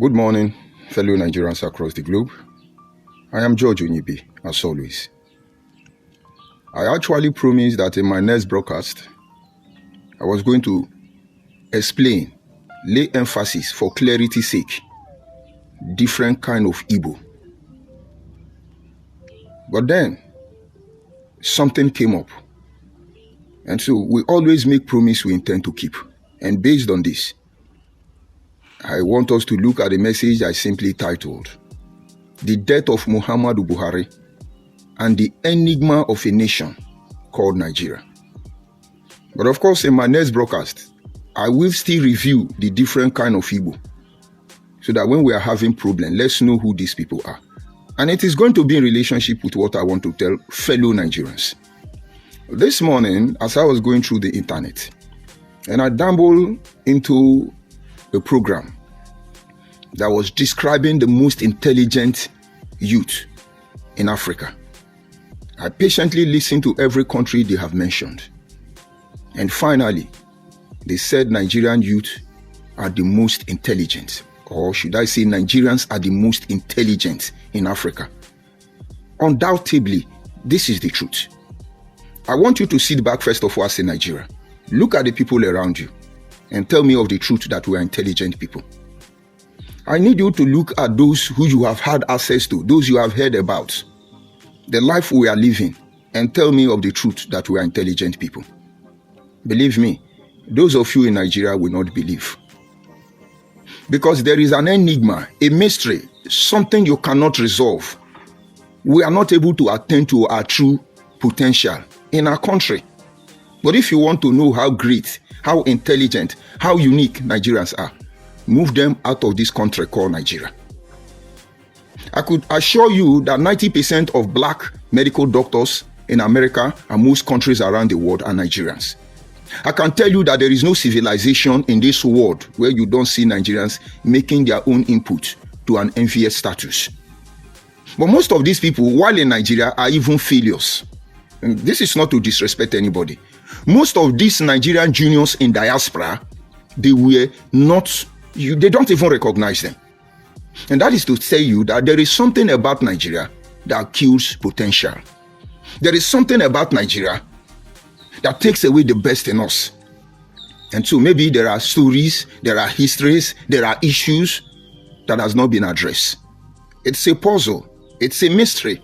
Good morning, fellow Nigerians across the globe. I am George Onyibi, as always. I actually promised that in my next broadcast, I was going to explain, lay emphasis for clarity's sake, different kind of Igbo. But then, something came up. And so we always make promise we intend to keep. And based on this, I want us to look at the message I simply titled, The Death of Muhammadu Buhari and the Enigma of a Nation Called Nigeria. But of course, in my next broadcast, I will still review the different kind of Igbo, so that when we are having problems, let's know who these people are. And it is going to be in relationship with what I want to tell fellow Nigerians. This morning, as I was going through the internet, and I dabbled into a program that was describing the most intelligent youth in Africa. I patiently listened to every country they have mentioned. And finally, they said Nigerian youth are the most intelligent. Or should I say Nigerians are the most intelligent in Africa. Undoubtedly, this is the truth. I want you to sit back first of all as a Nigerian. Look at the people around you and tell me of the truth that we are intelligent people. I need you to look at those who you have had access to, those you have heard about, the life we are living, and tell me of the truth that we are intelligent people. Believe me, those of you in Nigeria will not believe. Because there is an enigma, a mystery, something you cannot resolve. We are not able to attend to our true potential in our country. But if you want to know how great, how intelligent, how unique Nigerians are, move them out of this country called Nigeria. I could assure you that 90% of black medical doctors in America and most countries around the world are Nigerians. I can tell you that there is no civilization in this world where you don't see Nigerians making their own input to an envious status. But most of these people, while in Nigeria, are even failures. And this is not to disrespect anybody. Most of these Nigerian juniors in diaspora, they don't even recognize them. And that is to tell you that there is something about Nigeria that kills potential. There is something about Nigeria that takes away the best in us. And so maybe there are stories, there are histories, there are issues that has not been addressed. It's a puzzle. It's a mystery.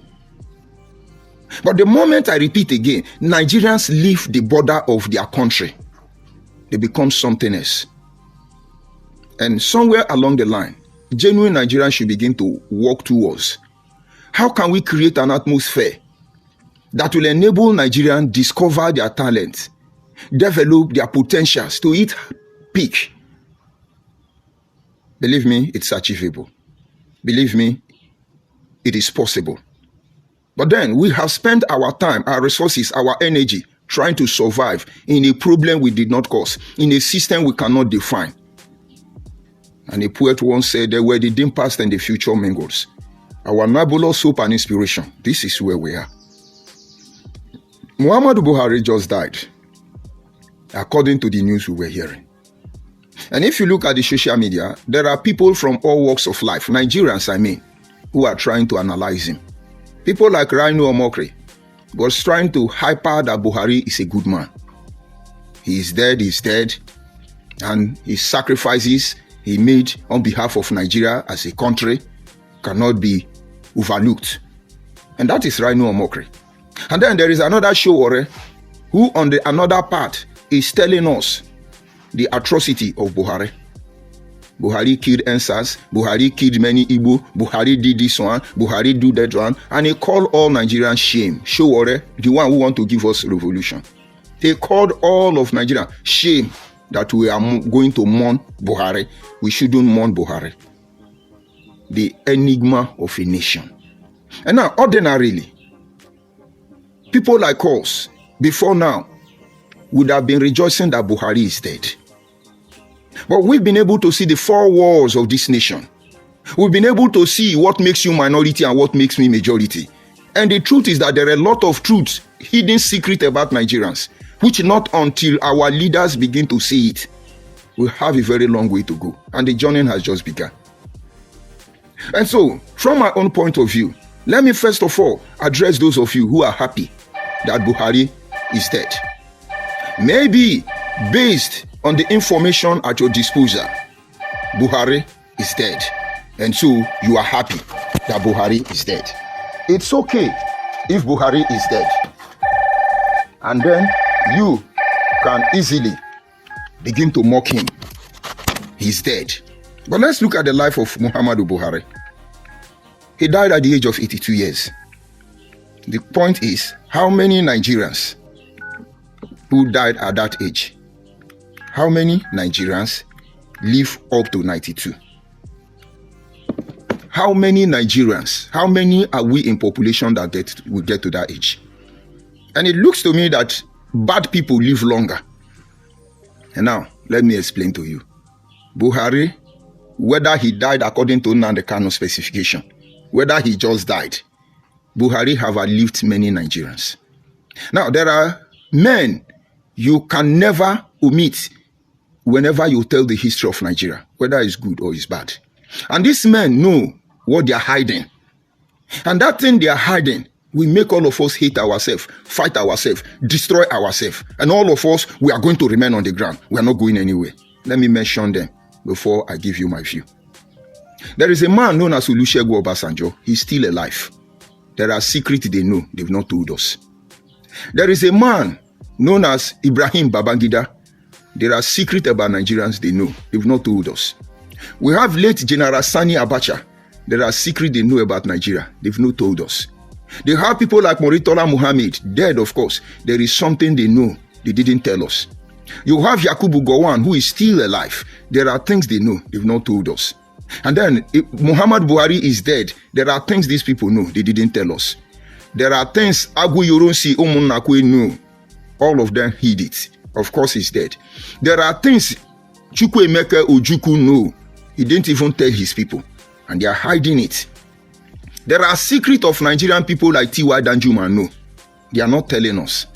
But the moment I repeat again, Nigerians leave the border of their country, they become something else. And somewhere along the line, genuine Nigerians should begin to walk towards. How can we create an atmosphere that will enable Nigerians discover their talents, develop their potentials to its peak? Believe me, it's achievable. Believe me, it is possible. But then we have spent our time, our resources, our energy trying to survive in a problem we did not cause, in a system we cannot define. And a poet once said that where the dim past and the future mingles, our nebulous hope and inspiration, this is where we are. Muhammadu Buhari just died, according to the news we were hearing. And if you look at the social media, there are people from all walks of life, Nigerians I mean, who are trying to analyze him. People like Rhino Omokri was trying to hyper that Buhari is a good man. He is dead, he's dead, and his sacrifices he made on behalf of Nigeria as a country cannot be overlooked. And that is Rhino Omokri. And then there is another Showore who on the another part is telling us the atrocity of Buhari. Buhari killed Ensas, Buhari killed many Igbo, Buhari did this one, Buhari do that one, and he called all Nigerians shame. Showore, the one who want to give us revolution. He called all of Nigeria shame that we are going to mourn Buhari. We shouldn't mourn Buhari. The enigma of a nation. And now, ordinarily, people like us, before now, would have been rejoicing that Buhari is dead. But we've been able to see the four walls of this nation. We've been able to see what makes you minority and what makes me majority. And the truth is that there are a lot of truths, hidden secret about Nigerians, which not until our leaders begin to see it, we have a very long way to go. And the journey has just begun. And so, from my own point of view, let me first of all address those of you who are happy that Buhari is dead. Maybe based on the information at your disposal, Buhari is dead. And so you are happy that Buhari is dead. It's okay if Buhari is dead. And then you can easily begin to mock him. He's dead. But let's look at the life of Muhammadu Buhari. He died at the age of 82 years. The point is, how many Nigerians who died at that age? How many Nigerians live up to 92? How many Nigerians, how many are we in population that will get to that age? And it looks to me that bad people live longer. And now, let me explain to you. Buhari, whether he died according to Nnamdi Kanu specification, whether he just died, Buhari have outlived many Nigerians. Now, there are men you can never omit whenever you tell the history of Nigeria, whether it's good or it's bad. And these men know what they are hiding. And that thing they are hiding will make all of us hate ourselves, fight ourselves, destroy ourselves. And all of us, we are going to remain on the ground. We are not going anywhere. Let me mention them before I give you my view. There is a man known as Olusegun Obasanjo. He's still alive. There are secrets they know. They've not told us. There is a man known as Ibrahim Babangida. There are secrets about Nigerians they know. They've not told us. We have late General Sani Abacha. There are secrets they know about Nigeria. They've not told us. They have people like Murtala Muhammad, dead of course. There is something they know. They didn't tell us. You have Yakubu Gowon, who is still alive. There are things they know. They've not told us. And then, if Muhammadu Buhari is dead, there are things these people know. They didn't tell us. There are things Agu Yoronsi Omunakwe knew. All of them hid it. Of course, he's dead. There are things Chukwuemeka Ojukwu know. He didn't even tell his people. And they are hiding it. There are secrets of Nigerian people like T.Y. Danjuma know. They are not telling us.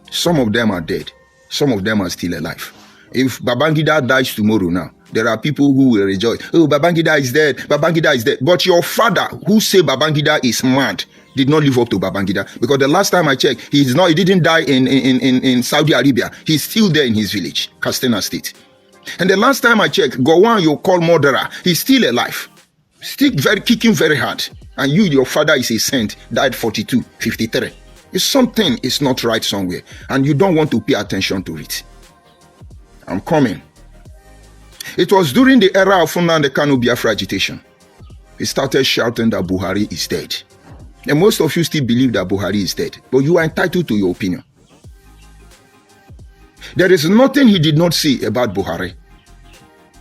Some of them are dead. Some of them are still alive. If Babangida dies tomorrow now, there are people who will rejoice. Oh, Babangida is dead. Babangida is dead. But your father, who say Babangida is mad, did not live up to Babangida. Because the last time I checked, he didn't die in Saudi Arabia. He's still there in his village, Katsina State. And the last time I checked, Gowon, you call murderer, he's still alive. Still kicking very hard. And you, your father is a saint, died 42, 53. If something is not right somewhere, and you don't want to pay attention to it. I'm coming. It was during the era of Nnamdi Kanu Biafra agitation. He started shouting that Buhari is dead. And most of you still believe that Buhari is dead. But you are entitled to your opinion. There is nothing he did not say about Buhari.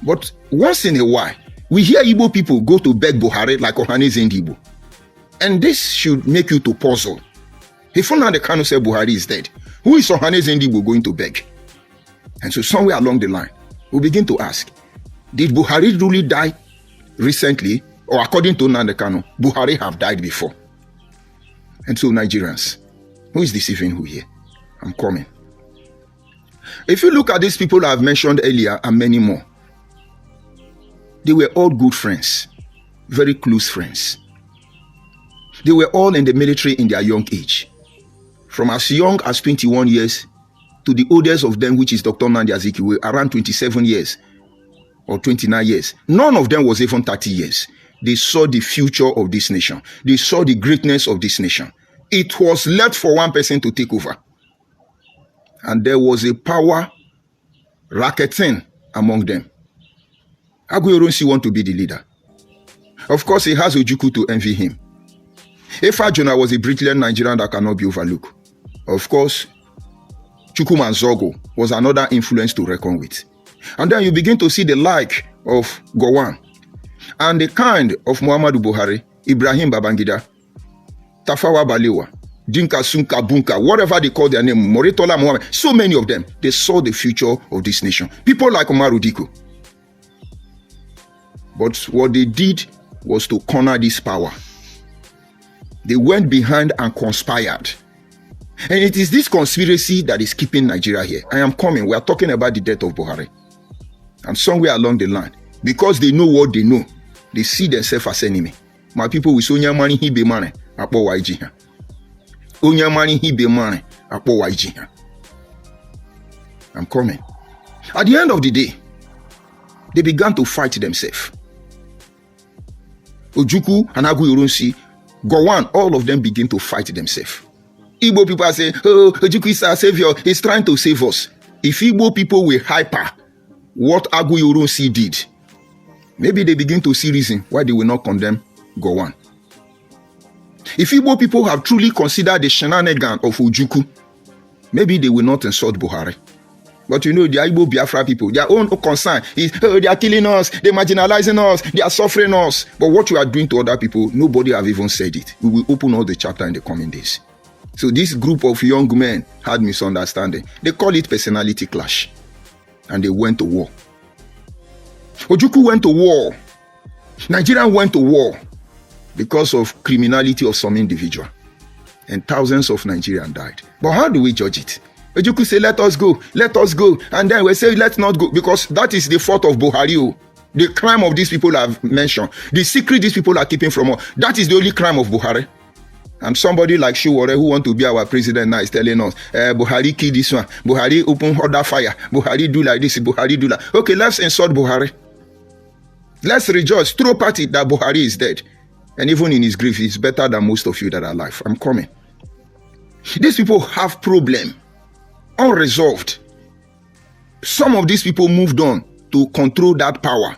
But once in a while, we hear Igbo people go to beg Buhari like Ohaneze Ndigbo. And this should make you to puzzle. If Nnamdi Kanu said Buhari is dead, who is Ohaneze Ndigbo going to beg? And so somewhere along the line, we begin to ask, did Buhari really die recently? Or according to Nnamdi Kanu, Buhari have died before? And so Nigerians, who is deceiving who here? I'm coming. If you look at these people I've mentioned earlier and many more, they were all good friends, very close friends. They were all in the military in their young age. From as young as 21 years to the oldest of them, which is Dr. Nnamdi Azikiwe, around 27 years or 29 years. None of them was even 30 years. They saw the future of this nation. They saw the greatness of this nation. It was left for one person to take over. And there was a power racketing among them. Agu Yoronsi want to be the leader. Of course, he has Ojukwu to envy him. Efa Jonah was a brilliant Nigerian that cannot be overlooked. Of course, Chukwuma Zogo was another influence to reckon with. And then you begin to see the like of Gowon and the kind of Muhammadu Buhari, Ibrahim Babangida, Tafawa Balewa, Dinka Sunka Bunka, whatever they call their name, Moritola Muhammad, so many of them, they saw the future of this nation. People like Umaru Diko. But what they did was to corner this power. They went behind and conspired. And it is this conspiracy that is keeping Nigeria here. I am coming. We are talking about the death of Buhari. And somewhere along the line, because they know what they know, they see themselves as enemy. My people will say, money he be money. Apo YG. Onya money he be money. Apo YG. I'm coming. At the end of the day, they began to fight themselves. Ojukwu and Agu Yorunsi, Gowon, all of them begin to fight themselves. Igbo people are saying, oh, Ojukwu is our savior. He's trying to save us. If Igbo people were hyper, what Agu Yorunsi did, maybe they begin to see reason why they will not condemn Gowon. If Igbo people have truly considered the shenanigan of Ojukwu, maybe they will not insult Buhari. But you know, the Igbo Biafra people, their own concern is, oh, they are killing us, they're marginalizing us, they are suffering us. But what you are doing to other people, nobody have even said it. We will open all the chapter in the coming days. So this group of young men had misunderstanding. They call it personality clash. And they went to war. Ojukwu went to war. Nigeria went to war because of criminality of some individual. And thousands of Nigerians died. But how do we judge it? Ojukwu say, let us go. And then we say, let's not go. Because that is the fault of Buhari. The crime of these people I've mentioned. The secret these people are keeping from us. That is the only crime of Buhari. And somebody like Shiwore who want to be our president now is telling us, Buhari kill this one. Buhari open other fire. Buhari do like this. Buhari do like. Okay, let's insult Buhari. Let's rejoice. Throw party that Buhari is dead. And even in his grief, he's better than most of you that are alive. I'm coming. These people have problem. Unresolved. Some of these people moved on to control that power.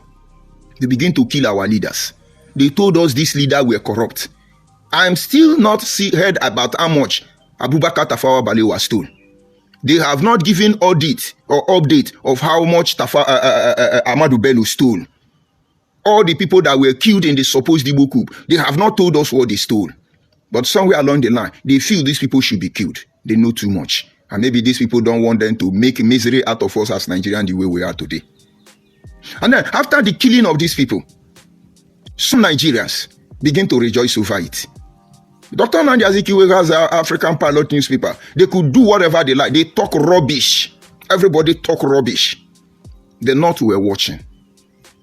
They begin to kill our leaders. They told us this leader were corrupt. I'm still not heard about how much Abubakar Tafawa Balewa stole. They have not given audit or update of how much Muhammadu Bello stole. All the people that were killed in the supposed Igbo coup, they have not told us what they stole. But somewhere along the line, they feel these people should be killed. They know too much. And maybe these people don't want them to make misery out of us as Nigerians the way we are today. And then after the killing of these people, some Nigerians begin to rejoice over it. Dr. Nnamdi Azikiwe has an African Pilot newspaper. They could do whatever they like. They talk rubbish. Everybody talk rubbish. The North were watching.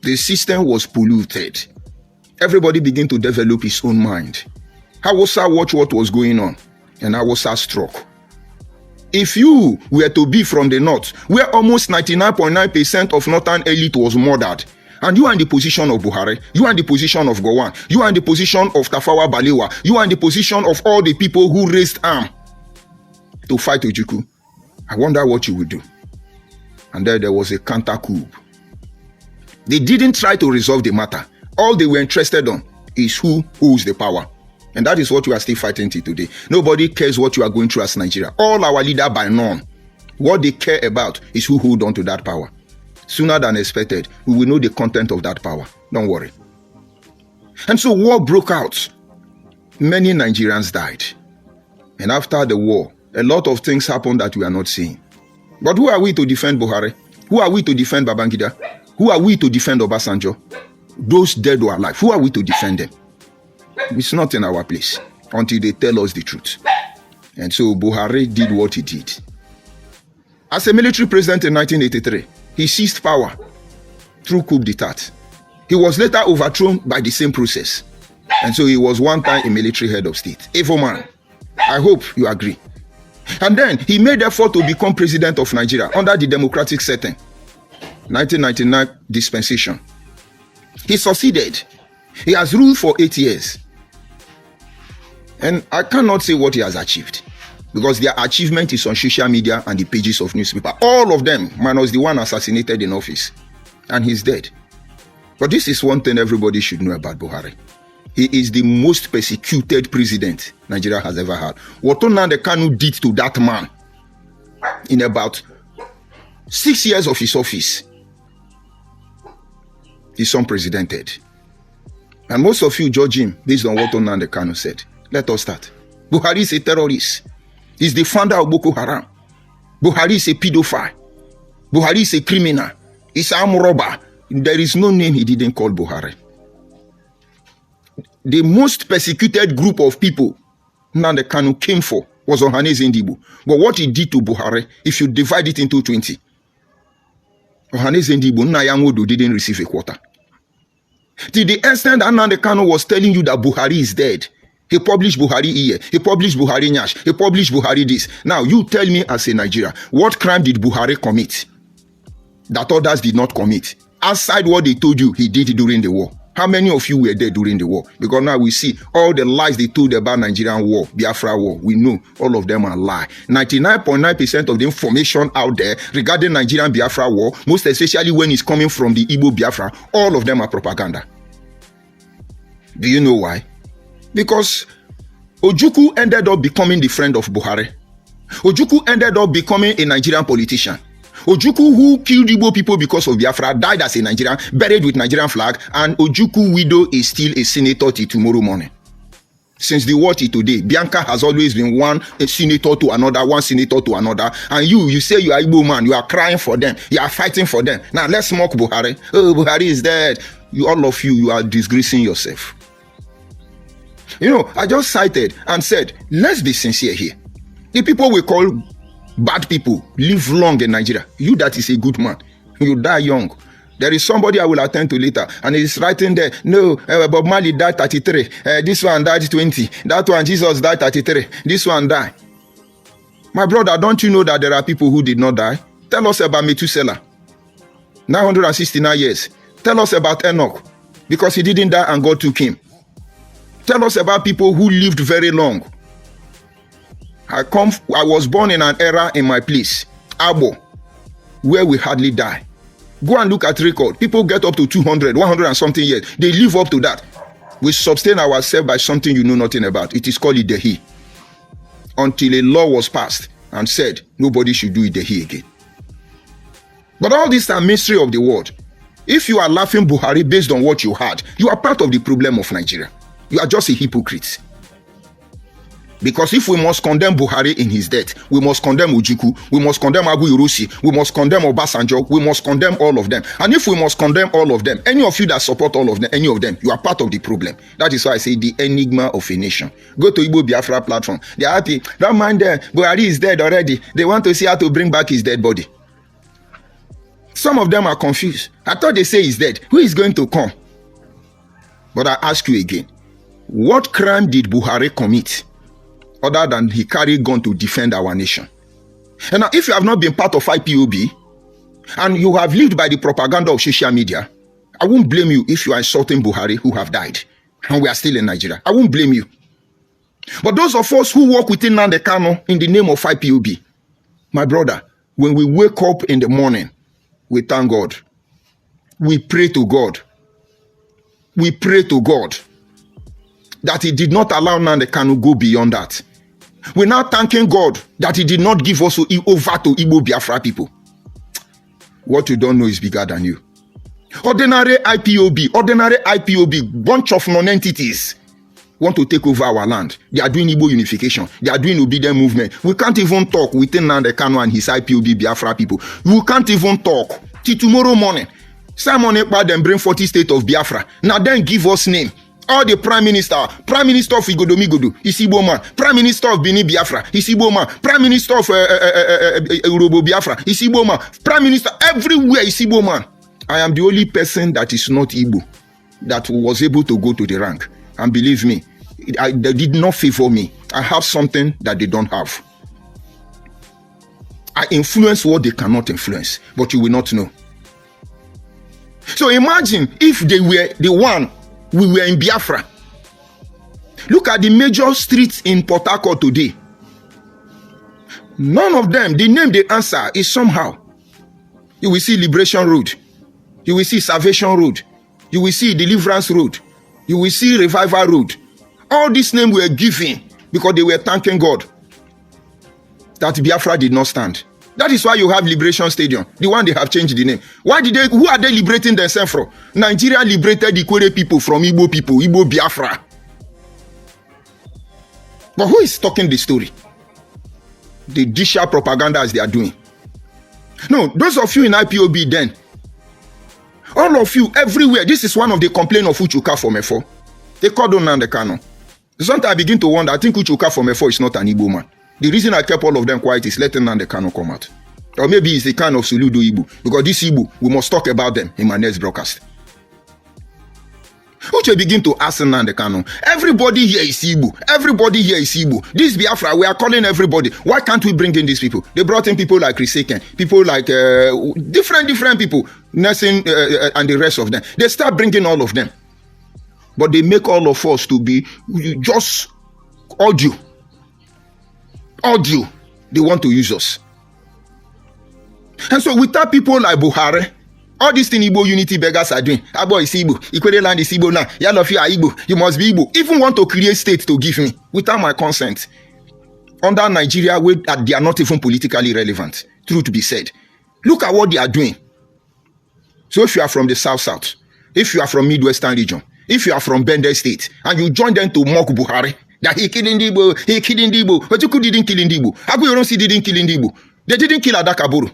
The system was polluted. Everybody began to develop his own mind. Hausa watched what was going on, and Hausa struck. If you were to be from the North, where almost 99.9% of Northern elite was murdered, and you are in the position of Buhari, you are in the position of Gowon, you are in the position of Tafawa Balewa, you are in the position of all the people who raised arm to fight Ojukwu, I wonder what you would do. And then there was a counter coup. They didn't try to resolve the matter. All they were interested on is who holds the power. And that is what we are still fighting till today. Nobody cares what you are going through as Nigeria. All our leaders by none, what they care about is who hold on to that power. Sooner than expected, we will know the content of that power. Don't worry. And so war broke out. Many Nigerians died. And after the war, a lot of things happened that we are not seeing. But who are we to defend Buhari? Who are we to defend Babangida? Who are we to defend Obasanjo? Those dead or alive, who are we to defend them? It's not in our place until they tell us the truth. And so Buhari did what he did. As a military president in 1983, he seized power through coup d'etat. He was later overthrown by the same process. And so he was one time a military head of state. Evil man. I hope you agree. And then he made effort to become president of Nigeria under the democratic setting. 1999 dispensation. He succeeded. He has ruled for 8 years. And I cannot say what he has achieved, because their achievement is on social media and the pages of newspaper. All of them, minus the one assassinated in office. And he's dead. But this is one thing everybody should know about Buhari. He is the most persecuted president Nigeria has ever had. What Nnamdi Kanu did to that man in about 6 years of his office is unprecedented. And most of you judge him based on what Nnamdi Kanu said. Let us start. Buhari is a terrorist. He's the founder of Boko Haram. Buhari is a pedophile. Buhari is a criminal. He's an armed robber. There is no name he didn't call Buhari. The most persecuted group of people Nnamdi Kanu came for was Ohanaeze Ndigbo. But what he did to Buhari, if you divide it into 20, Ohanaeze Ndigbo, Nna ya Nwodo, didn't receive a quarter. To the extent that Nnamdi Kanu was telling you that Buhari is dead. He published Buhari here. He published Buhari Nyash. He published Buhari this. Now, you tell me as a Nigerian, what crime did Buhari commit that others did not commit? Outside what they told you he did during the war. How many of you were there during the war? Because now we see all the lies they told about Nigerian war, Biafra war. We know all of them are lie. 99.9% of the information out there regarding Nigerian Biafra war, most especially when it's coming from the Igbo Biafra, all of them are propaganda. Do you know why? Because Ojukwu ended up becoming the friend of Buhari. Ojukwu ended up becoming a Nigerian politician. Ojukwu, who killed Igbo people because of Biafra, died as a Nigerian, buried with Nigerian flag, and Ojukwu widow is still a senator till tomorrow morning. Since the war till today, Bianca has always been one senator to another, one senator to another, and you say you are Igbo man, you are crying for them, you are fighting for them. Now let's mock Buhari. Oh, Buhari is dead. All of you are disgracing yourself. You know, I just cited and said, let's be sincere here. The people we call bad people live long in Nigeria. You that is a good man, you die young. There is somebody I will attend to later, and he is writing there, no, Bob Marley died 33, this one died 20, that one Jesus died 33, this one died. My brother, don't you know that there are people who did not die? Tell us about Methuselah, 969 years. Tell us about Enoch, because he didn't die and God took him. Tell us about people who lived very long. I was born in an era in my place, Abo, where we hardly die. Go and look at record. People get up to 200, 100 and something years. They live up to that. We sustain ourselves by something you know nothing about. It is called Idehi. Until a law was passed and said nobody should do Idehi again. But all these are mystery of the world. If you are laughing Buhari based on what you had, you are part of the problem of Nigeria. You are just a hypocrite. Because if we must condemn Buhari in his death, we must condemn Ojukwu, we must condemn Abu Yurusi, we must condemn Obasanjo, we must condemn all of them. And if we must condemn all of them, any of you that support all of them, any of them, you are part of the problem. That is why I say the enigma of a nation. Go to Igbo Biafra platform. They are happy. Don't mind them. Buhari is dead already. They want to see how to bring back his dead body. Some of them are confused. I thought they say he's dead. Who is going to come? But I ask you again, what crime did Buhari commit other than he carried gun to defend our nation? And now, if you have not been part of IPOB and you have lived by the propaganda of social media, I won't blame you if you are insulting Buhari who have died and we are still in Nigeria. I won't blame you. But those of us who work within Nnamdi Kanu in the name of IPOB, my brother, when we wake up in the morning, we thank God. We pray to God. We pray to God that he did not allow Nnamdi Kanu go beyond that. We're now thanking God that he did not give us over to Igbo Biafra people. What you don't know is bigger than you. Ordinary IPOB, bunch of non-entities want to take over our land. They are doing Igbo unification. They are doing obedient movement. We can't even talk within Nnamdi Kanu and his IPOB Biafra people. We can't even talk till tomorrow morning. Simon Ekpa then bring 40 state of Biafra. Now then give us name. All the prime minister of Igodomigodo is Igbo man. Prime minister of Benin Biafra is Igbo man. Prime minister of Urobo Biafra is Igbo man. Prime minister everywhere is Igbo man. I am the only person that is not Igbo that was able to go to the rank. And believe me, they did not favor me. I have something that they don't have. I influence what they cannot influence, but you will not know. So imagine if they were the one. We were in Biafra. Look at the major streets in Port Harcourt today. None of them, the name they answer is somehow. You will see Liberation Road. You will see Salvation Road. You will see Deliverance Road. You will see Revival Road. All these names were given because they were thanking God that Biafra did not stand. That is why you have Liberation Stadium, the one they have changed the name. Who are they liberating themselves from? Nigeria liberated the Kwere people from Igbo people, Igbo Biafra. But who is talking the story? The disha propaganda as they are doing. No, those of you in IPOB then, all of you everywhere, this is one of the complaints of Uchuka from Efo. They called on Nnamdi Kanu. Sometimes I begin to wonder, I think Uchuka from Efo is not an Igbo man. The reason I kept all of them quiet is letting Nnamdi Kanu come out. Or maybe it's a kind of Soludo Igbo. Because this Igbo, we must talk about them in my next broadcast. Uche begin to ask Nnamdi Kanu, everybody here is Igbo. Everybody here is Igbo. This Biafra, we are calling everybody. Why can't we bring in these people? They brought in people like Chris Eken, people like different people, Nelson and the rest of them. They start bringing all of them. But they make all of us to be just audio. They want to use us. And so without people like Buhari, all these thing Igbo unity beggars are doing. Abo is Igbo, Ikwere land is Igbo now. Y'all of you are Igbo, you must be Igbo. Even want to create state to give me without my consent. Under Nigeria, where they are not even politically relevant. Truth to be said. Look at what they are doing. So if you are from the South, if you are from Midwestern region, if you are from Bender State, and you join them to mock Buhari, that he killing Igbo, but you didn't kill Igbo. Abu Yoronsi didn't kill Igbo. They didn't kill Adakaburu.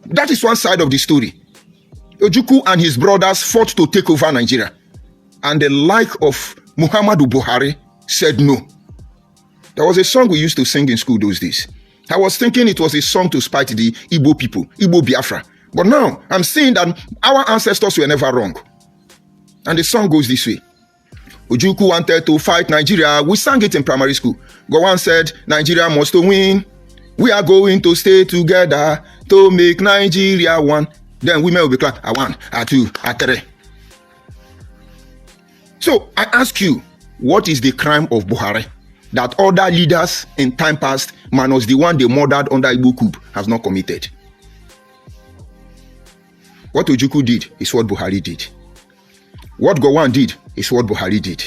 That is one side of the story. Ojukwu and his brothers fought to take over Nigeria. And the like of Muhammadu Buhari said no. There was a song we used to sing in school those days. I was thinking it was a song to spite the Igbo people, Igbo Biafra. But now, I'm seeing that our ancestors were never wrong. And the song goes this way. Ojukwu wanted to fight Nigeria. We sang it in primary school. Gowon said, Nigeria must win. We are going to stay together to make Nigeria one. Then women will be clapped. A one, a two, a three. So I ask you, what is the crime of Buhari that other leaders in time past, minus the one they murdered under Igbo coup, has not committed? What Ojukwu did is what Buhari did. What Gowon did is what Buhari did.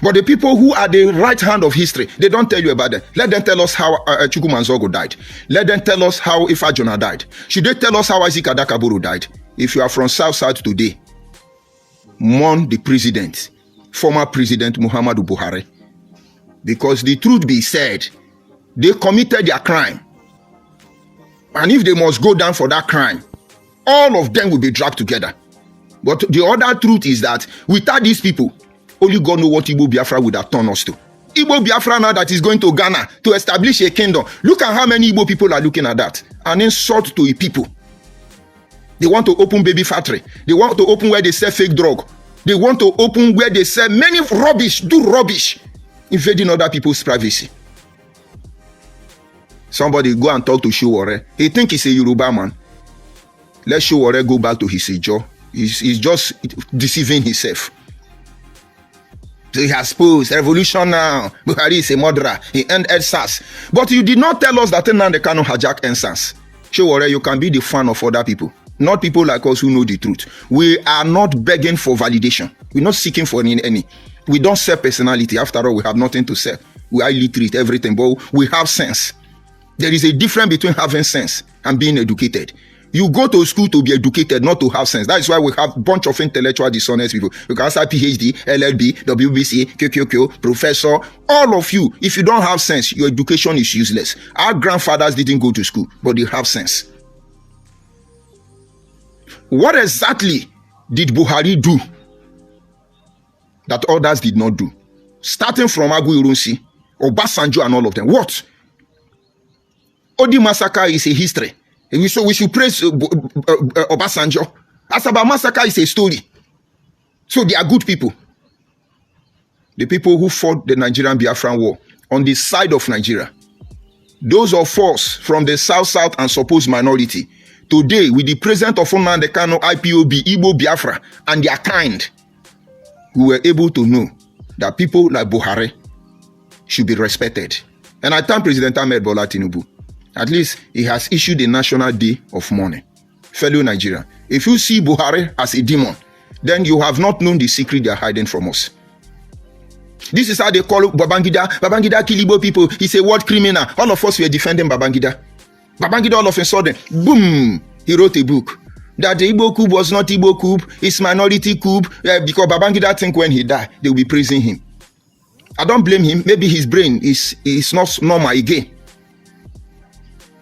But the people who are the right hand of history, they don't tell you about them. Let them tell us how Chukwumanzogo died. Let them tell us how Ifajona died. Should they tell us how Isaac Adakaburu died? If you are from South today, mourn the president, former President Muhammadu Buhari. Because the truth be said, they committed their crime. And if they must go down for that crime, all of them will be dragged together. But the other truth is that without these people, only God knows what Igbo Biafra would have turned us to. Igbo Biafra now that is going to Ghana to establish a kingdom. Look at how many Igbo people are looking at that. An insult to a people. They want to open baby factory. They want to open where they sell fake drug. They want to open where they sell many rubbish, do rubbish, invading other people's privacy. Somebody go and talk to Showore. He think he's a Yoruba man. Let Showore go back to his Ijo. He's just deceiving himself. So he has posed revolution now. Buhari is a murderer. He ended SARS. But you did not tell us that Nnamdi Kanu hijacked NSAS. Showore, you can be the fan of other people, not people like us who know the truth. We are not begging for validation. We're not seeking for any. We don't sell personality. After all, we have nothing to sell. We are illiterate, everything, but we have sense. There is a difference between having sense and being educated. You go to school to be educated, not to have sense. That is why we have a bunch of intellectual dishonest people. You can say PhD, LLB, WBC, QQQ, professor, all of you. If you don't have sense, your education is useless. Our grandfathers didn't go to school, but they have sense. What exactly did Buhari do that others did not do? Starting from Agu Irunsi, Obasanjo and all of them. What? Odi massacre is a history. So we should praise Obasanjo. Asaba massacre is a story. So they are good people. The people who fought the Nigerian Biafran war on the side of Nigeria. Those of us from the South and supposed minority. Today, with the presence of Nnamdi Kanu, IPOB, Igbo Biafra, and their kind, we were able to know that people like Buhari should be respected. And I thank President Ahmed Bola Tinubu. At least he has issued a national day of mourning. Fellow Nigeria, if you see Buhari as a demon, then you have not known the secret they are hiding from us. This is how they call Babangida. Babangida kill Igbo people. He's a war criminal. All of us were defending Babangida. Babangida all of a sudden, boom, he wrote a book. That the Igbo coup was not Igbo coup, it's minority coup, because Babangida think when he died, they will be praising him. I don't blame him. Maybe his brain is not normal again.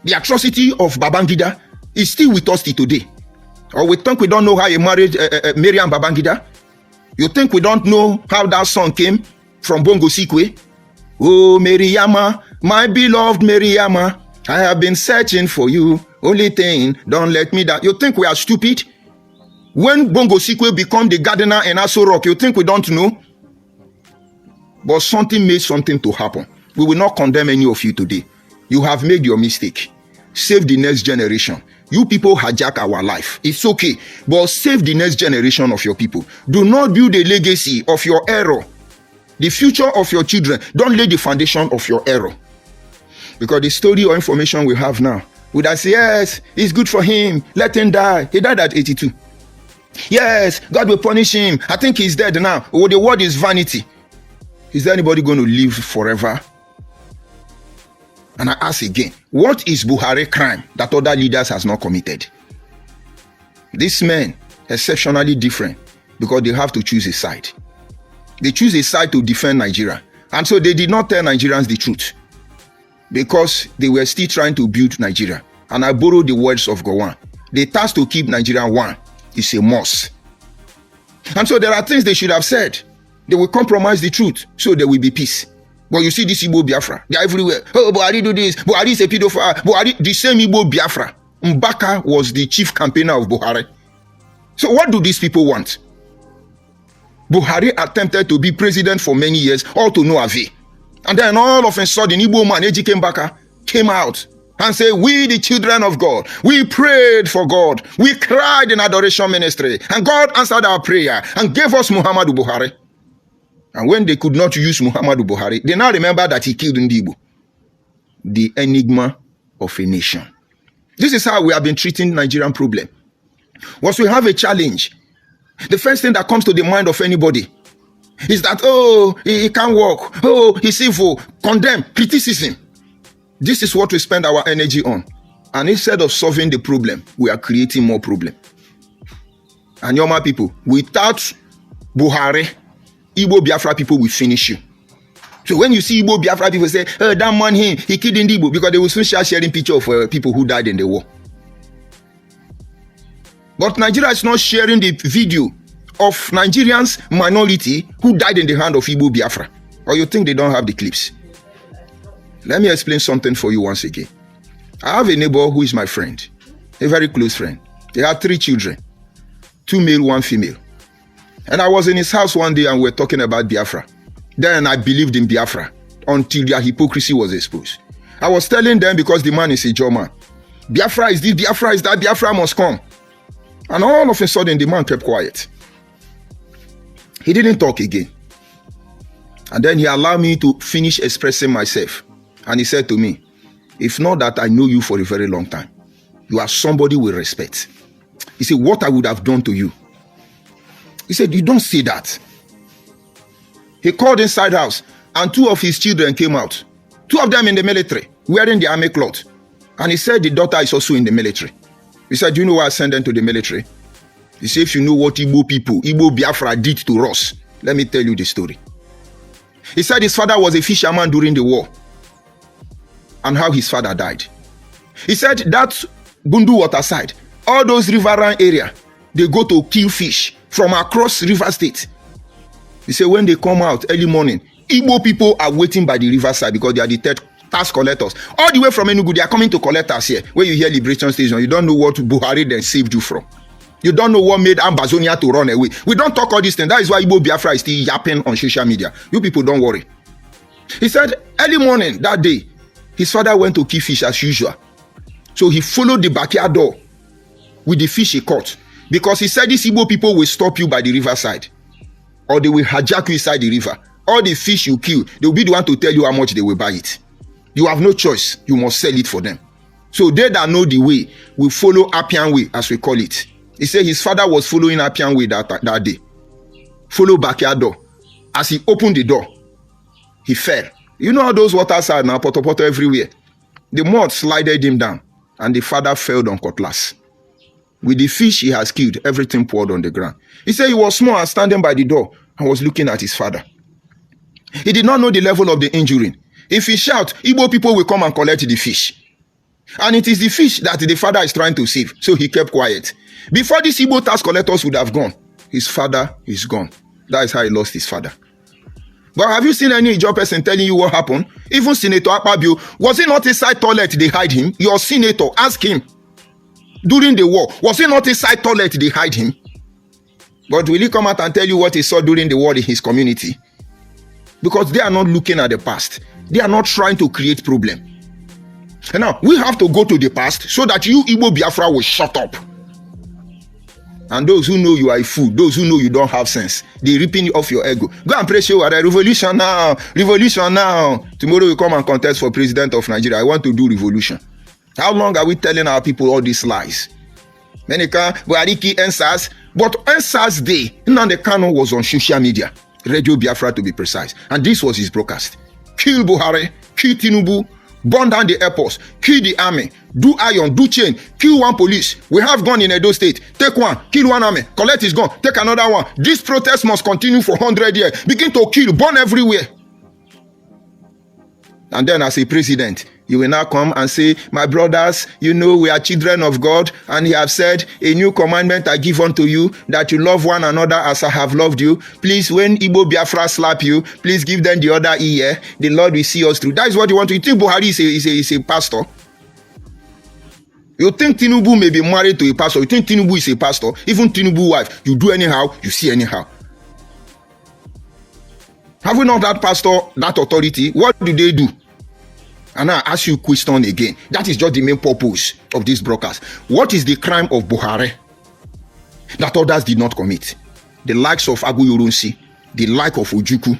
The atrocity of Babangida is still with us till today. Or we think we don't know how he married Miriam Babangida? You think we don't know how that song came from Bongo Sikwe? Oh, Miriama, my beloved Miriama, I have been searching for you. Only thing, don't let me down. You think we are stupid? When Bongo Sikwe become the gardener in Aso Rock, you think we don't know? But something made something to happen. We will not condemn any of you today. You have made your mistake. Save the next generation. You people hijack our life. It's okay, but save the next generation of your people. Do not build a legacy of your error. The future of your children. Don't lay the foundation of your error. Because the story or information we have now, would I say, yes, it's good for him. Let him die. He died at 82. Yes, God will punish him. I think he's dead now. Oh, the word is vanity. Is there anybody going to live forever? And I ask again, what is Buhari crime that other leaders has not committed? These men, exceptionally different because they have to choose a side. They choose a side to defend Nigeria. And so they did not tell Nigerians the truth because they were still trying to build Nigeria. And I borrow the words of Gowon. The task to keep Nigeria one is a must. And so there are things they should have said. They will compromise the truth, so there will be peace. But you see this Igbo Biafra, they are everywhere. Oh, Buhari do this, Buhari is a pedophile, Buhari, the same Igbo Biafra. Mbaka was the chief campaigner of Buhari. So what do these people want? Buhari attempted to be president for many years, all to no avail. And then all of a sudden, Igbo man, Ejike Mbaka, came out and said, we the children of God, we prayed for God, we cried in adoration ministry, and God answered our prayer and gave us Muhammadu Buhari. And when they could not use Muhammadu Buhari, they now remember that he killed Ndibo, the enigma of a nation. This is how we have been treating Nigerian problem. Once we have a challenge, the first thing that comes to the mind of anybody is that, oh, he can't work, oh, he's evil, condemn, criticism. This is what we spend our energy on. And instead of solving the problem, we are creating more problem. And Yoma people, without Buhari, Igbo Biafra people will finish you. So when you see Igbo Biafra people say, oh, that man he killed Ndibo, because they will soon start sharing picture of people who died in the war. But Nigeria is not sharing the video of Nigerians minority who died in the hand of Igbo Biafra. Or you think they don't have the clips? Let me explain something for you once again. I have a neighbor who is my friend, a very close friend. They had 3 children, 2 male, 1 female. And I was in his house one day and we were talking about Biafra. Then I believed in Biafra until their hypocrisy was exposed. I was telling them because the man is a German. Biafra is this, Biafra is that, Biafra must come. And all of a sudden the man kept quiet. He didn't talk again. And then he allowed me to finish expressing myself. And he said to me, if not that I know you for a very long time, you are somebody with respect. He said, what I would have done to you. He said, you don't say that. He called inside house and 2 of his children came out. 2 of them in the military, wearing the army cloth. And he said the daughter is also in the military. He said, do you know why I sent them to the military? He said, if you know what Igbo people, Igbo Biafra did to us, let me tell you the story. He said his father was a fisherman during the war. And how his father died. He said that Bundu water side, all those riverine area, they go to kill fish from across river state. He said when they come out early morning, Igbo people are waiting by the riverside because they are the tax collectors. All the way from Enugu, they are coming to collect us here. When you hear Liberation Station, you don't know what Buhari then saved you from. You don't know what made Ambazonia to run away. We don't talk all these things. That is why Igbo Biafra is still yapping on social media. You people don't worry. He said early morning that day, his father went to kill fish as usual. So he followed the backyard door with the fish he caught. Because he said these Igbo people will stop you by the riverside. Or they will hijack you inside the river. All the fish you kill, they will be the one to tell you how much they will buy it. You have no choice. You must sell it for them. So they that know the way will follow Appian way, as we call it. He said his father was following Appian way that day. Follow backyard door. As he opened the door, he fell. You know how those waters are now, poto everywhere. The mud slided him down, and the father fell on cutlass. With the fish he has killed, everything poured on the ground. He said he was small and standing by the door and was looking at his father. He did not know the level of the injury. If he shout, Igbo people will come and collect the fish. And it is the fish that the father is trying to save. So he kept quiet. Before these Igbo tax collectors would have gone, his father is gone. That is how he lost his father. But have you seen any Ijaw person telling you what happened? Even Senator Akpabio, was it not inside toilet they hide him? Your senator, ask him. During the war, was it not inside toilet they hide him? But will he come out and tell you what he saw during the war in his community? Because they are not looking at the past. They are not trying to create problem. And now, we have to go to the past so that you, Igbo Biafra, will shut up. And those who know you are a fool, those who know you don't have sense, they ripping off your ego. Go and pray show a revolution now. Revolution now. Tomorrow you come and contest for president of Nigeria. I want to do revolution. How long are we telling our people all these lies? Menika, Buhariki, NSAS. But NSAS Day, Nnamdi Kanu was on social media. Radio Biafra to be precise. And this was his broadcast. Kill Buhari, kill Tinubu, burn down the airports, kill the army, do iron, do chain, kill one police. We have gun in Edo State. Take one, kill one army, collect his gun, take another one. This protest must continue for 100 years. Begin to kill, burn everywhere. And then as a president, you will now come and say, my brothers, you know we are children of God, and he have said, a new commandment I give unto you, that you love one another as I have loved you. Please, when Igbo Biafra slap you, please give them the other ear. The Lord will see us through. That is what you want to. You think Buhari is a pastor? You think Tinubu may be married to a pastor? You think Tinubu is a pastor? Even Tinubu wife, you do anyhow, you see anyhow. Have we not that pastor, that authority? What do they do? And I ask you a question again. That is just the main purpose of this broadcast. What is the crime of Buhari that others did not commit? The likes of Agu Yorunsi, the like of Ojukwu,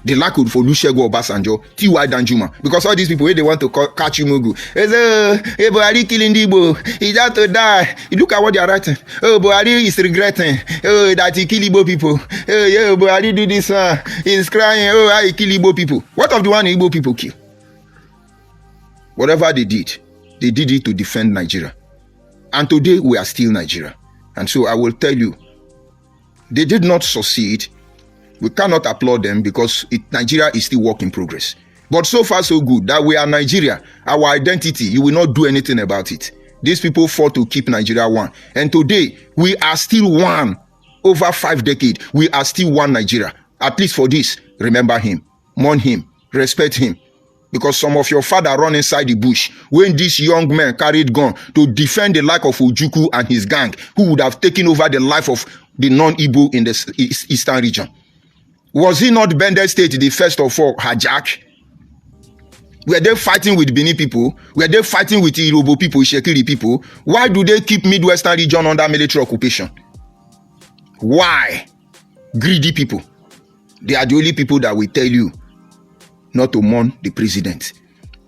the like of Olusegun Obasanjo, T.Y. Danjuma. Because all these people, when they want to catch you, Mugu, hey, Buhari killing Igbo, he has to die. You look at what they are writing. Oh, Buhari is regretting that he killed Igbo people. Oh, yeah, Buhari do this one. He's crying. Oh, I kill Igbo people. What of the one Igbo people kill? Whatever they did it to defend Nigeria. And today, we are still Nigeria. And so I will tell you, they did not succeed. We cannot applaud them because Nigeria is still work in progress. But so far so good that we are Nigeria. Our identity, you will not do anything about it. These people fought to keep Nigeria one. And today, we are still one. Over 5 decades, we are still one Nigeria. At least for this, remember him, mourn him, respect him. Because some of your father run inside the bush when this young man carried gun to defend the life of Ojukwu and his gang, who would have taken over the life of the non-Igbo in the eastern region. Was he not Bendel State the first of all hijack? Were they fighting with Benin people? Were they fighting with Irobo people, Shekiri people? Why do they keep Midwestern region under military occupation? Why? Greedy people. They are the only people that will tell you not to mourn the president.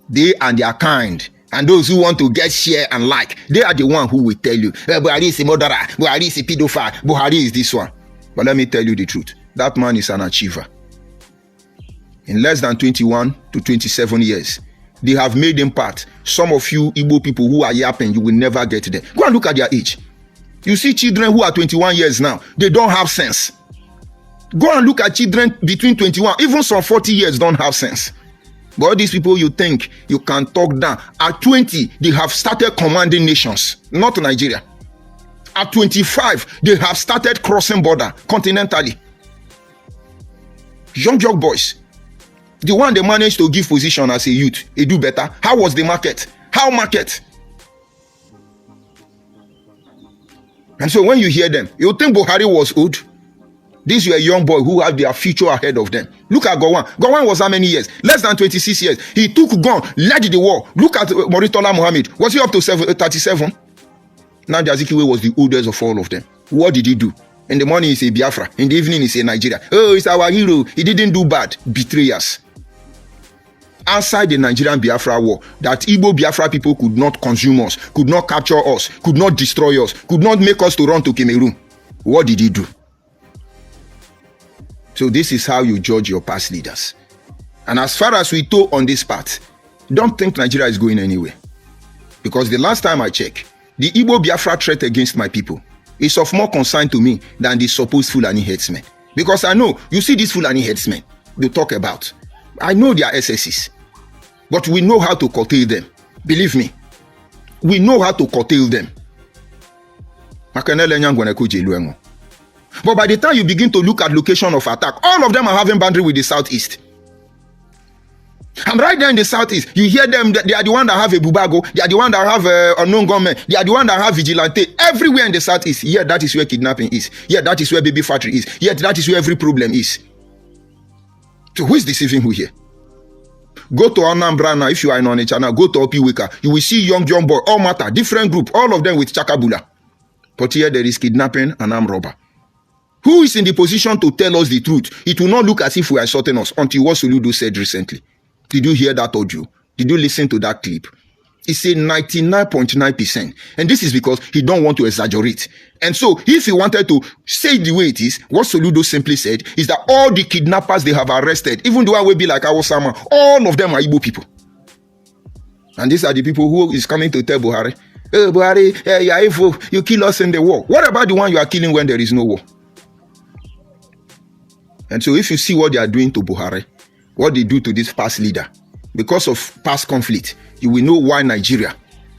They and their kind, and those who want to get share and like, they are the one who will tell you, Buhari is a murderer, Buhari is a pedophile, Buhari is this one. But let me tell you the truth. That man is an achiever. In less than 21 to 27 years, they have made impact. Some of you Igbo people who are yapping, you will never get there. Go and look at their age. You see children who are 21 years now, they don't have sense. Go and look at children between 21, even some 40 years don't have sense. But all these people you think you can talk down. At 20, they have started commanding nations, not Nigeria. At 25, they have started crossing border continentally. Young boys, the one they managed to give position as a youth, they do better. How was the market? How market? And so when you hear them, you think Buhari was old. These were a young boy who had their future ahead of them. Look at Gowon. Gowon was how many years? Less than 26 years. He took gun, led the war. Look at Moritola Mohammed. Was he up to 37? Now Azikiwe was the oldest of all of them. What did he do? In the morning, he's a Biafra. In the evening, he's a Nigeria. Oh, he's our hero. He didn't do bad. Betrayers. Outside the Nigerian Biafra war, that Igbo Biafra people could not consume us, could not capture us, could not destroy us, could not make us to run to Cameroon. What did he do? So this is how you judge your past leaders. And as far as we tow on this part, don't think Nigeria is going anywhere. Because the last time I checked, the Igbo Biafra threat against my people is of more concern to me than the supposed Fulani headsmen. Because I know, you see these Fulani headsmen they talk about. I know they are SSs. But we know how to curtail them. Believe me. We know how to curtail them. But by the time you begin to look at location of attack, all of them are having boundary with the southeast. I'm right there in the southeast. You hear them, they are the one that have a bubago, they are the one that have unknown gunmen, they are the one that have vigilante. Everywhere in the southeast, yeah, that is where kidnapping is. Yeah, that is where baby factory is. Yeah, that is where every problem is. So who is deceiving who here? Go to Anambra now, if you are in Onitsha now, go to Opiweka. You will see young boy, all matter, different group, all of them with chakabula. But here there is kidnapping and armed robber. Who is in the position to tell us the truth? It will not look as if we are shorting us until what Soludo said recently. Did you hear that audio? Did you listen to that clip? He said 99.9%. And this is because he don't want to exaggerate. And so if he wanted to say the way it is, what Soludo simply said is that all the kidnappers they have arrested, even the one will be like Awosama, all of them are Igbo people. And these are the people who is coming to tell Buhari, "Oh, Buhari, you are evil, you kill us in the war." What about the one you are killing when there is no war? And so if you see what they are doing to Buhari, what they do to this past leader, because of past conflict, you will know why Nigeria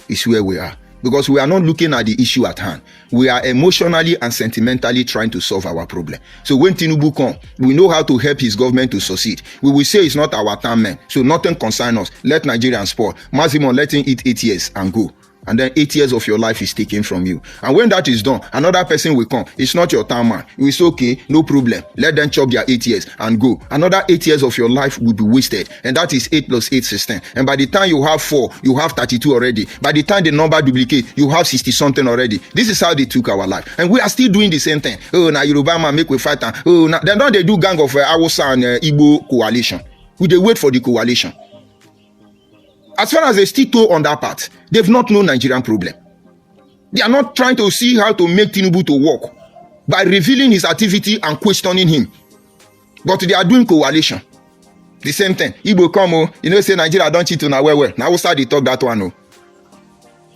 is where we are. Because we are not looking at the issue at hand. We are emotionally and sentimentally trying to solve our problem. So when Tinubu comes, we know how to help his government to succeed. We will say it's not our time, man. So nothing concerns us. Let Nigerians spoil. Maximum, let him eat 8 years and go. And then 8 years of your life is taken from you. And when that is done, another person will come. It's not your time, man. It's okay, no problem. Let them chop their 8 years and go. Another 8 years of your life will be wasted. And that is 8 plus 8 16. And by the time you have 4, you have 32 already. By the time the number duplicate, you have 60 something already. This is how they took our life. And we are still doing the same thing. Oh, now Yoruba man make we fight. Oh, now then don't they do gang of Hausa and Igbo coalition? We they wait for the coalition. As far as they still toe on that part, they've not known Nigerian problem. They are not trying to see how to make Tinubu to work by revealing his activity and questioning him. But they are doing coalition. The same thing. Igbo come, you know, say Nigeria don't cheat on our well. Now Hausa they talk that one. No.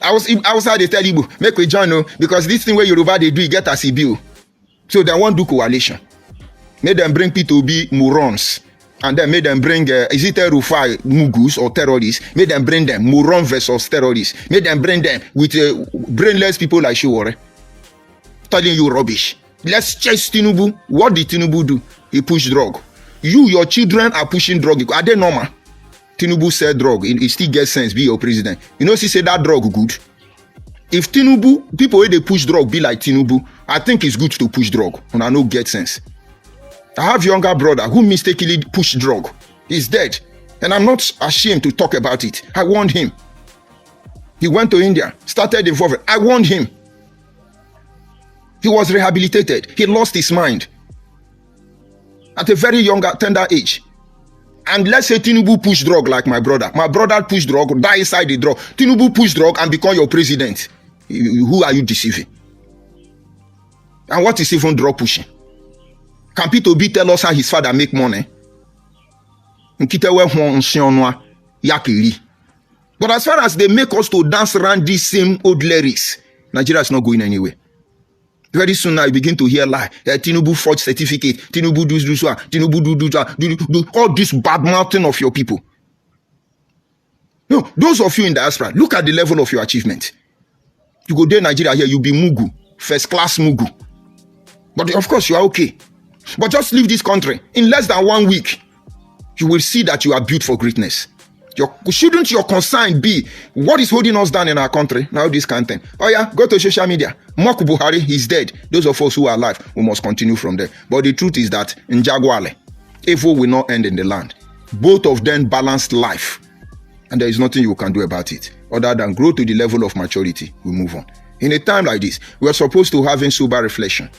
Hausa they tell Igbo, make we join, because this thing where Yoruba they do, you get as a bill. So they won't do coalition. Make them bring P2B morons. And then made them bring, is it Rufai Mugus or terrorists? Made them bring them, Moron versus terrorists. Made them bring them with brainless people like Shiwore. Telling you rubbish. Let's chase Tinubu. What did Tinubu do? He pushed drug. Your children are pushing drug. Are they normal? Tinubu said drug. It still gets sense, be your president. You know, she said that drug good. If Tinubu, people where they push drug be like Tinubu, I think it's good to push drug. And I know get sense. I have younger brother who mistakenly pushed drug. He's dead. And I'm not ashamed to talk about it. I warned him. He went to India, started involving. I warned him. He was rehabilitated. He lost his mind at a very young, tender age. And let's say Tinubu pushed drug like my brother. My brother pushed drug, die inside the drug. Tinubu pushed drug and become your president. Who are you deceiving? And what is even drug pushing? Can P2B tell us how his father make money? But as far as they make us to dance around these same old lyrics, Nigeria is not going anywhere. Very soon now you begin to hear lie. Tinubu forged certificate. Tinubu do this one. Tinubu do that. Do all this bad mouthing of your people. No, those of you in diaspora, look at the level of your achievement. You go there Nigeria here, you be Mugu, first class Mugu. But of course you are okay. But just leave this country. In less than 1 week, you will see that you are built for greatness. Shouldn't your concern be what is holding us down in our country? Now this kind of thing. Oh yeah, go to social media. Muhammadu Buhari, he's dead. Those of us who are alive, we must continue from there. But the truth is that in Jaguale, evil will not end in the land. Both of them balanced life. And there is nothing you can do about it. Other than grow to the level of maturity, we move on. In a time like this, we are supposed to have a sober reflection.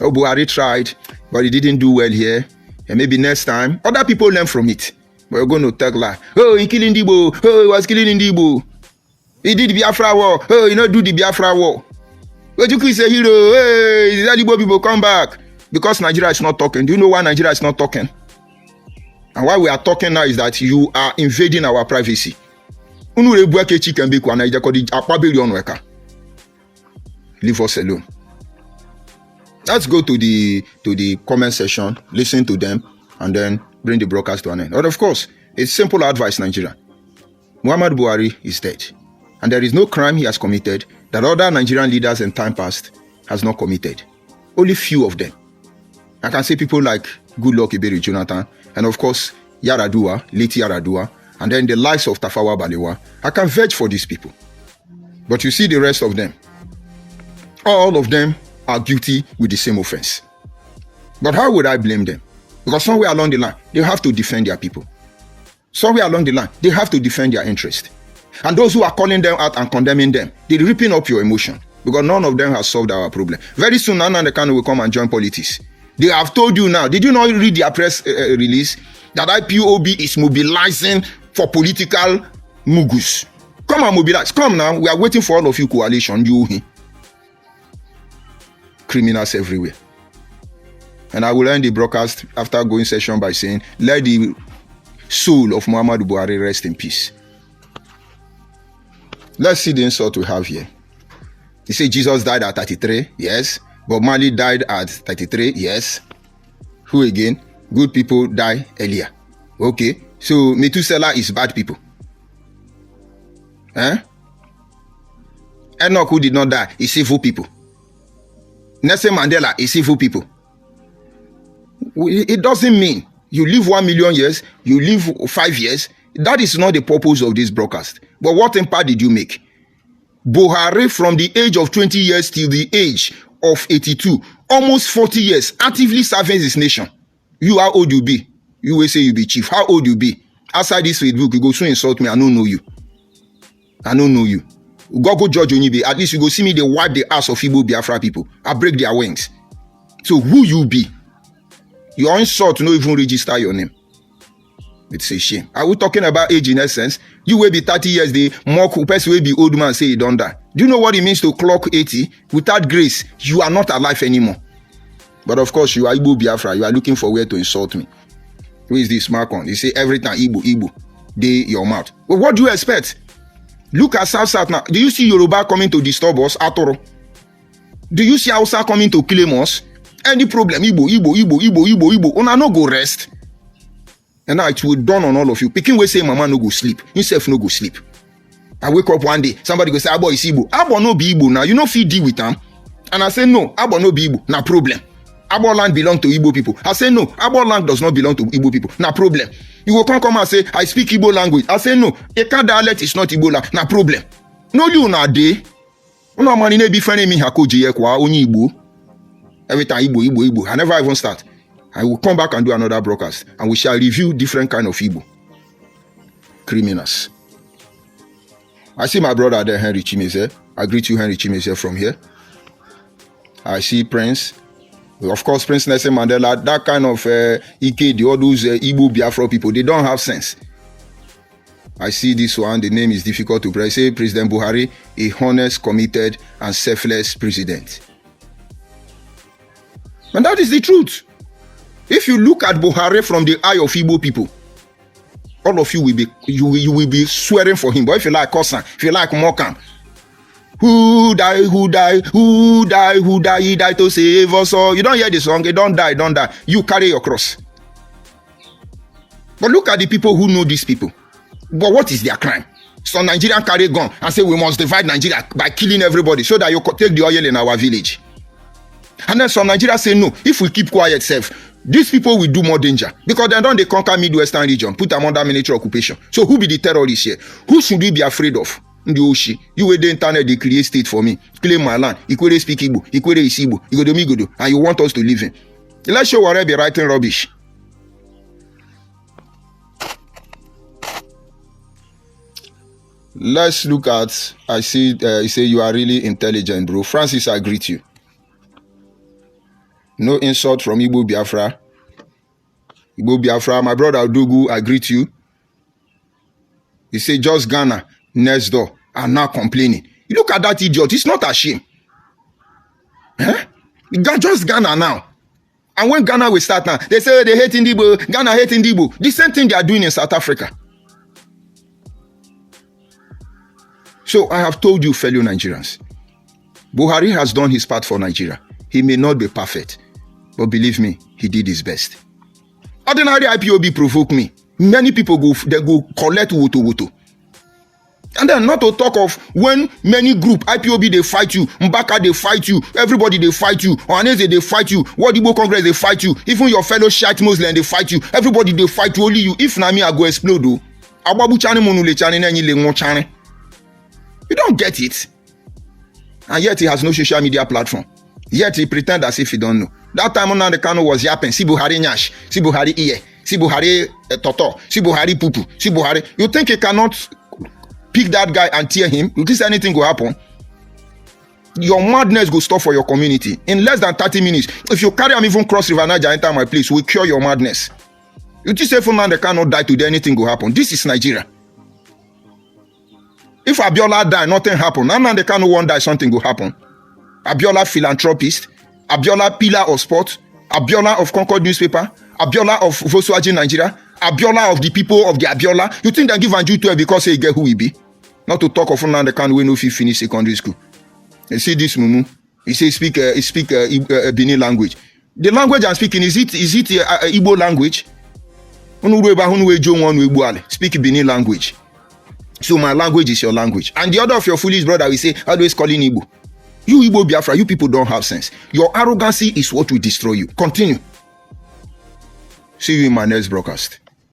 Oh, Buhari tried, but he didn't do well here. And maybe next time, other people learn from it. But you're going to tell like, oh, he killing Igbo. Oh, he was killing Igbo. He did the Biafra war. Oh, you know, do the Biafra war. But you could say, hero, hey, the Igbo people come back. Because Nigeria is not talking. Do you know why Nigeria is not talking? And why we are talking now is that you are invading our privacy. Leave us alone. Let's go to the comment section, listen to them, and then bring the broadcast to an end. But of course, it's simple advice, Nigeria. Muhammadu Buhari is dead. And there is no crime he has committed that other Nigerian leaders in time past has not committed. Only few of them. I can say people like Goodluck Ebere Jonathan, and of course, Yaradua, late Yaradua, and then the likes of Tafawa Balewa, I can vouch for these people. But you see the rest of them. All of them are guilty with the same offense. But how would I blame them? Because somewhere along the line, they have to defend their people. Somewhere along the line, they have to defend their interest. And those who are calling them out and condemning them, they're ripping up your emotion. Because none of them has solved our problem. Very soon, Nana and the Kanu will come and join politics. They have told you now. Did you not read their press release? That IPOB is mobilizing for political mugus. Come and mobilize. Come now. We are waiting for all of you coalition. You criminals everywhere. And I will end the broadcast after going session by saying, let the soul of Muhammadu Buhari rest in peace. Let's see the insult we have here. He said Jesus died at 33. Yes. Bob Marley died at 33. Yes. Who again? Good people die earlier. Okay. So Methuselah is bad people. Enoch, who did not die, is evil people. Nelson Mandela is evil people. It doesn't mean you live 1 million years, you live 5 years. That is not the purpose of this broadcast. But what impact did you make? Buhari, from the age of 20 years till the age of 82, almost 40 years, actively serving his nation. You, how old you be? You will say you be chief. How old you be? Outside this Facebook, you go so insult me. I don't know you. I don't know you. Go judge Onibe. At least you go see me, they wipe the ass of Igbo Biafra people. I break their wings. So who you be? Your insult no even register your name. It's a shame. Are we talking about age in essence? You will be 30 years, the mock person will be old man say he don't die. Do you know what it means to clock 80? Without grace, you are not alive anymore. But of course, you are Igbo Biafra. You are looking for where to insult me. Who is this Marcon? They say every time Igbo, they your mouth. But what do you expect? Look at South now. Do you see Yoruba coming to disturb us? Atoro. Do you see Hausa coming to claim us? Any problem? Igbo. Una no go rest. And now it will dawn on all of you. Pikin will say, Mama no go sleep. Himself no go sleep. I wake up one day, somebody go say, Abo is Igbo. Abo no be Igbo now. You know fit deal with them. And I say, no, Abo no be Igbo. Na problem. Abo land belong to Igbo people. I say, no, Abo land does not belong to Igbo people. Na problem. You will come and say, I speak Igbo language. I say, no, Eka dialect is not Igbo language. Na problem. No, you na day. Una mani ne be friendly me hakoji yekwa only Igbo. Every time Igbo. I never even start. I will come back and do another broadcast, and we shall review different kind of Igbo criminals. I see my brother there, Henry Chimeze. I greet you, Henry Chimeze, from here. I see Prince. Of course, Prince Nelson Mandela, that kind of Ike, all those Igbo Biafra people, they don't have sense. I see this one, the name is difficult to pronounce. Say President Buhari, a honest, committed, and selfless president. And that is the truth. If you look at Buhari from the eye of Igbo people, all of you will be you will be swearing for him. But if you like Kosan, if you like Mokam, who die, he died to save us all. You don't hear the song, don't die. You carry your cross. But look at the people who know these people. But what is their crime? Some Nigerian carry gun and say we must divide Nigeria by killing everybody so that you could take the oil in our village. And then some Nigerians say no, if we keep quiet self, these people will do more danger because they conquer Midwestern region, put them under military occupation. So who be the terrorists here? Who should we be afraid of? You with the internet, they create state for me, claim my land, equally speak Igbo, equally is Igbo, Igodo, and you want us to live in. Let's show whatever be writing rubbish. Let's look at, I see, you say you are really intelligent, bro. Francis, I greet you. No insult from Igbo Biafra. Igbo Biafra, my brother Odugu, I greet you. He say just Ghana next door are now complaining. You look at that idiot, he's not ashamed. Just Ghana now. And when Ghana will start now, they say they hate Igbo, Ghana hate Igbo. The same thing they are doing in South Africa. So I have told you, fellow Nigerians, Buhari has done his part for Nigeria. He may not be perfect, but believe me, he did his best. Ordinary IPOB provoke me. Many people go collect woto. And then not to talk of when many group, IPOB, they fight you, Mbaka, they fight you, everybody, they fight you, Ohaneze, they fight you, Wadibo Congress, they fight you, even your fellow Shiite Muslim, they fight you, everybody, they fight you, only you. If Nami, I go explode, though. Ababu chane monule chane nenyi le ngo chane. You don't get it. And yet he has no social media platform. Yet he pretend as if he don't know. That time on the Kano was yapping, si Buhari nyash, si Buhari iye, si Buhari toto, si Buhari pupu, si Buhari. You think he cannot pick that guy and tear him? You think anything will happen? Your madness will stop for your community. In less than 30 minutes, if you carry him even cross River Niger enter my place, we'll cure your madness. You think if they cannot die today, anything will happen? This is Nigeria. If Abiola die, nothing happen. And they cannot one die, something will happen. Abiola philanthropist, Abiola pillar of sport, Abiola of Concord newspaper, Abiola of Volkswagen Nigeria, Abiola of the people of the Abiola. You think they give Anju 12 because he get who he be? Not to talk of the kind we know if he finish secondary school. You see this mumu? He say speak Benin language. The language I'm speaking is it Igbo language? Speak Benin language. So my language is your language. And the other of your foolish brother will say always calling Igbo. You Igbo Biafra, you people don't have sense. Your arrogancy is what will destroy you. Continue. See you in my next broadcast.